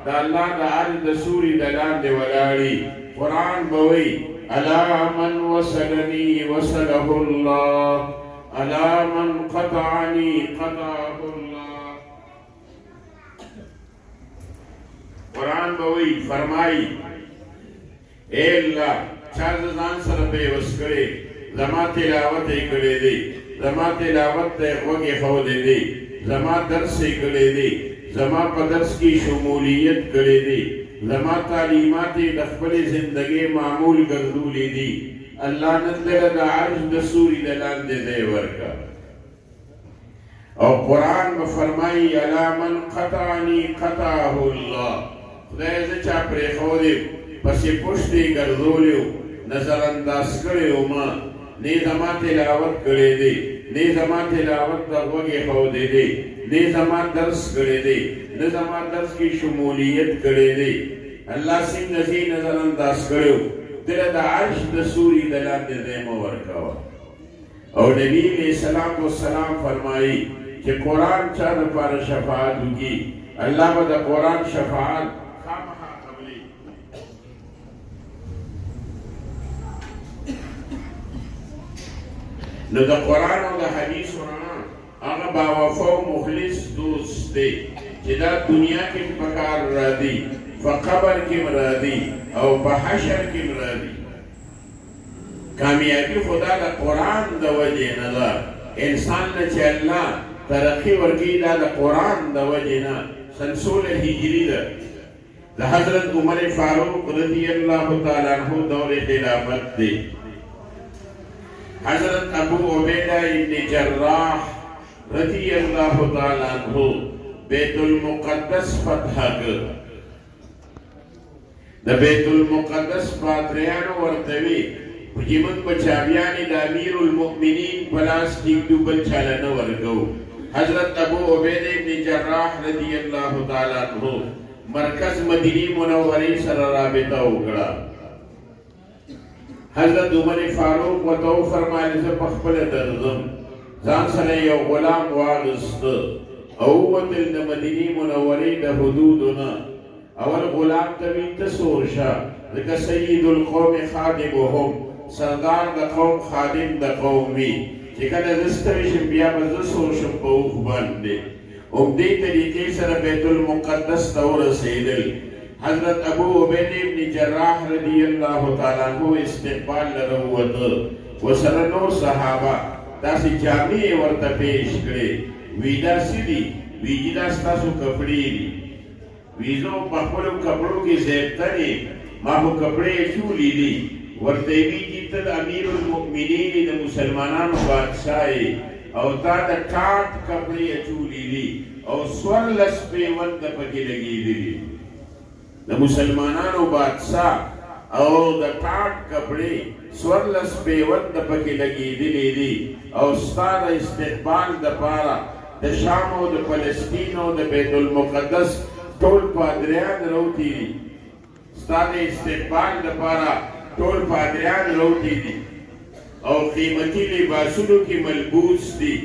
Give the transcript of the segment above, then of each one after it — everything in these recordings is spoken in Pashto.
دا الله دا عرض دا سوری دا لاندې ولاړی قرآن بوي الا من وصلني وصله الله الا من قطعني قطعه الله. قرآن بوي فرمائی اے اللہ چاز ځان سره پیوس کړي زما تلاوت یې کړی دی زما تلاوت ته وګي خو دی زما درس یې کړی دی زما په درس کې شمولیت کړی دی زما تعلیمات د خپل زندگی معمول ګرځولې دي. الله نن دې د عرش د سوري د لاندې دی ورکا او قرآن به فرمایي الا من قطعني قطعه الله. خدای زه چا پرېښودی پسې پشتې ګرځولی نظر انداز کړی وما نه زما تلاوت کړی دی نه زما تلاوت ته وګې ښودی دی نه زما درس کړی دی نه زما درس کې شمولیت کړی دی. الله څنګه زی نظر انداز کړی دله د عرش د سوري د لاندې ځای مه ورکوه. او نبي علیه السلام والسلام فرمایي چې قرآن چا دپاره شفاعت وکړي الله به د قرآن شفاعت خامخا قبلوي. نو د قرآن او د حدیث رڼا هغه باوفا او مخلص دوست دی چې دا دنیا کې په کار راځي په قبر کې راځي او په حشر کې راځي. کامیابی خدا د قرآن د وجې نه ده. انسان نه چې الله ترقی ورکړي دا د قرآن د وجې نه. سنسول هجری ده د حضرت عمر فاروق رضی الله تعالی عنہ دور خلافت دی. حضرت ابو عبیدہ ابن جراح رضی اللہ تعالی عنہ بیت المقدس فتح کړ. د بیت المقدس پادریانو ورته وی چې موږ په چابیانې د امیر المؤمنین په لاس کېږدو بل چاله نه ورکوو. حضرت ابو عبیدہ ابن جراح رضی اللہ تعالی عنہ مرکز مدینی منورې سره رابطه وکړه. حضرت عمر فاروق ورته وفرمایل زه په خپله درځم. ځان سره یو غلام واغېسته او ووتل د مدینې منورې د حدودو نه. اول غلام ته وی ته سور شه ځکه سید القوم خادمهم سردار د قوم خادم د قوم وي چې کله زه ستړی شم بیا به زه سور شم په اوښ باندې. همدې طریقې سره بیت المقدس ته ورسېدل. حضرت ابو عبیدہ ابن جراح رضی اللہ تعالی عنہ استقبال لره ووته ورسره نور صحابه داسې جامې ورته پیش کړې. وی دا څه دي؟ وی چې دا ستاسو کپړې دي. وی زه په خپلو کپړو کې زیبته دي ما خو کپړې چولي دي. ورته یې وی چې ته د امیر المؤمنین د مسلمانانو بادشاه یې او تا د ټاټ کپړې اچولي دي او 14 پیونده پکې لګېدلي. د مسلمانانو بادشاه او د ټاټ کپړې 14 پیونده پکې لګېدلي دي او ستا د استقبال دپاره د شام او د فلسطین او د بیت المقدس ټول پادریان راوتي دي. ستا د استقبال دپاره ټول پادریان راوتي دي او قیمتي لباسونو کې ملبوس دي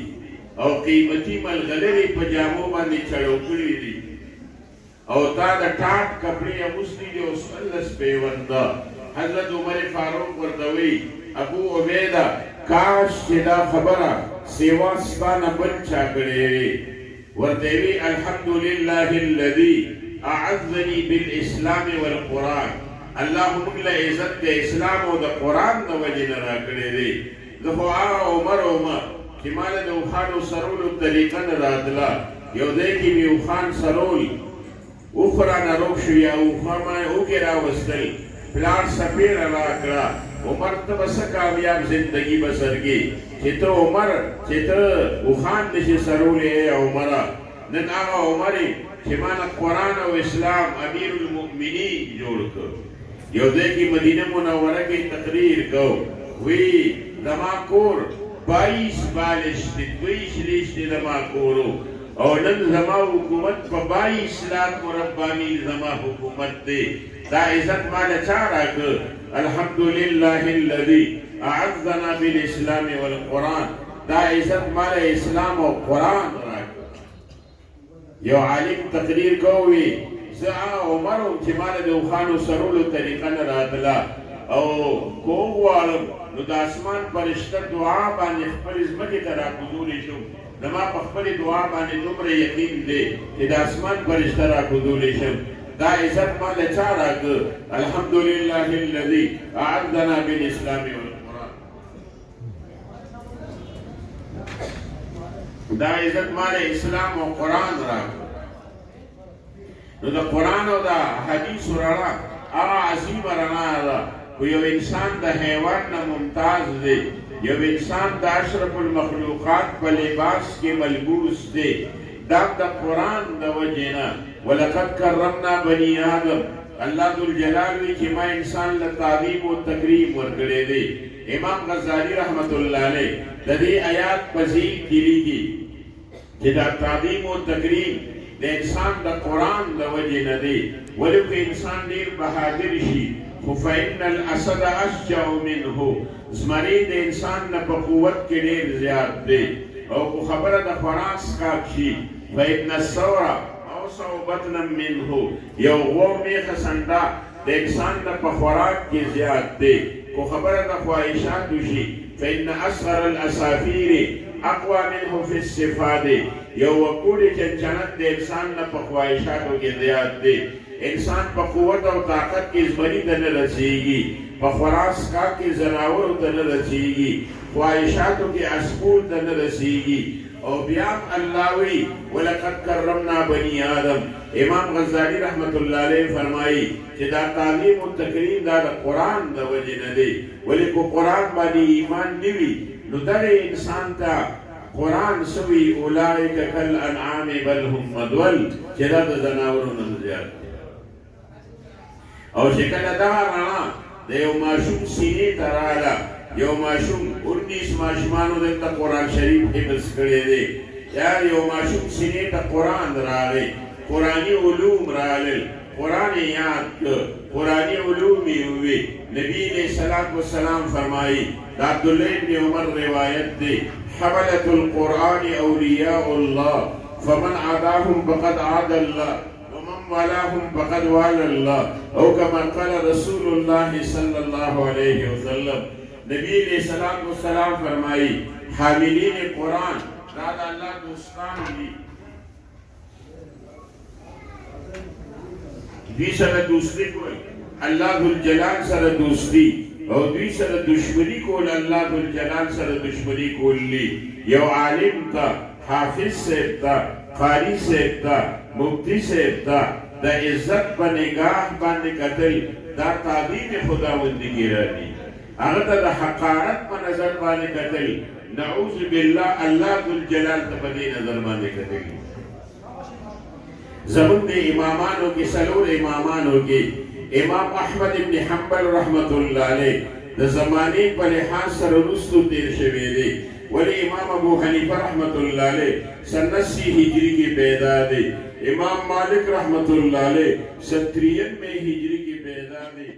او قیمتي ملغلرې په جامو باندې چړو کړي دي او تا د ټاټ کپړې اغوستي دي او 14 پیونده. حضرت عمر فاروق ورته وی ابو عبیده کاش چې دا خبره سیوا ستا نه بل چا کړې وي. ورته وی الحمدلله الذي اعزني بالاسلام والقران. الله موږ له عزت د اسلام او د قرآن د وجې نه راکړی دی. زه خو هغه عمر ومه چې ما له د اوښانو سرولو طریقه نه راتله. یو ځای کې مې اوښان سرول اوښ رانه روغ شو یا اوښه ما اوږې راوستل پلار سپېړه راکړه. عمر ته به څه کامیاب زندګي بسر کې چې ته عمر چې ته اوښان نشې سرولی ای عمره. نن هغه عمر یې چې ما نه قرآن او اسلام امیر المؤمنین جوړ کړ. یو ځای کې مدینه منوره کې تقریر کو وی زما کور 22 بالښت دی 22 لیش دی زما کورو او نن زما حکومت په 22 لاک مربع میل زما حکومت دی. دا عزت ماله چا راکړ؟ الحمدلله الذي اعزنا بالاسلام والقرآن. دا عزت ماله اسلام او قرآن راکړ. یو عالم تقریر کوي زعا عمر چې مال د وخانو سرولو طریقه نه راتله او کوم غواړم نو د اسمان فرشته دعا باندې خپل ځمکې ته راکوزولی شم زما په خپلې دعا باندې دومره یقین دی چې د اسمان فرشته راکوزولی شم دا عزت ما له چا راکړ الحمدلله الذي اعزنا بالاسلام والقران دا عزت ما له اسلام او قران راکړ نو د قران او د حدیث رڼا هغه عظیمه رڼا ده خو یو انسان د حیوان نه ممتاز دی یو انسان د اشرف المخلوقات په لباس کې ملبوس دی دا د قران د وجې نه ولقد کرمنا بني آدم الله ذوالجلال وی چې ما انسان له تعظیم او تکریم ورکړی دی امام غزالی رحمت الله علیه د دې آیات په ذیل کې لیکي چې دا تعظیم او تکریم د انسان د قران د وجې نه دی ولې که انسان ډیر بهادر شي خو فإن الاسد اشجع منه زمری د انسان نه په قوت کې ډیر زیات دی او خبره د خوراک ښکاک شي فإن الثور اوسع بطنا منه یو غوږ میخه سنډه د انسان نه په خوراک کې زیات دی خو خبره د خواهشاتو شي فإن اصغر الاسافیر اقوى منه في الصفات یو وقوړي چنچنت د انسان نه په خواهشاتو کې زیات دی انسان په قوت او طاقت کې زمری ته نه رسیږي په خوراک کې زناورو ته نه رسیږي خواهشاتو کې اسپور ته نه رسیږي او بیا الله وی ولقد کرمنا بني آدم امام غزالی رحمت الله علیه فرمایي چې دا تعلیم او تکریم دا د قران د وجې نه دی ولې کو قران باندې ایمان نیوي نو دغه انسان ته قران سوی اولئک کالانعام بل هم اضل چې دا د زناورو نه زیات او چې کله دا رڼا د یو ماشوم سینې ته راغله یو ماشوم 19 ماشومانو دلته قرآن شریف حفظ کړی دی یا یو ماشوم سینې ته قرآن راغی قرآني علوم راغلل قرآن یاد کړ قرآني علوم یې ووی نبی علیہ الصلوۃ والسلام فرمایي د عبدالله ابن عمر روایت دی حملة القرآن اولیاء الله فمن عاداهم فقد عاد الله ومن والاهم فقد والى الله او كما قال رسول الله صلى الله عليه وسلم نبی علیہ السلام فرمائی حاملین قرآن دا اللہ دوستان دی دوی سره دوستی کول اللہ ذوالجلال سره دوستی او دوی سره دشمنی کول اللہ ذوالجلال سره دشمنی کول لی یو عالم تا حافظ سیب تا قاری سیب تا مفتی سیب تا دا عزت با نگاہ باندې قتل دا تعظیم خداوندی کی رانی هغه ته د حقارت په نظر باندې کتل نعوذ بالله الله ذوالجلال ته په دې نظر باندې کتل زمون د امامانو کې څلور امامانو کې امام احمد ابن حنبل رحمت الله علیه د زمانې په لحاظ سره وروستو تیر شوی دی ولی امام ابو حنیفه رحمت الله علیه 87 هجری کې پیدا دی امام مالک رحمت الله علیه 93 هجری کې پیدا دی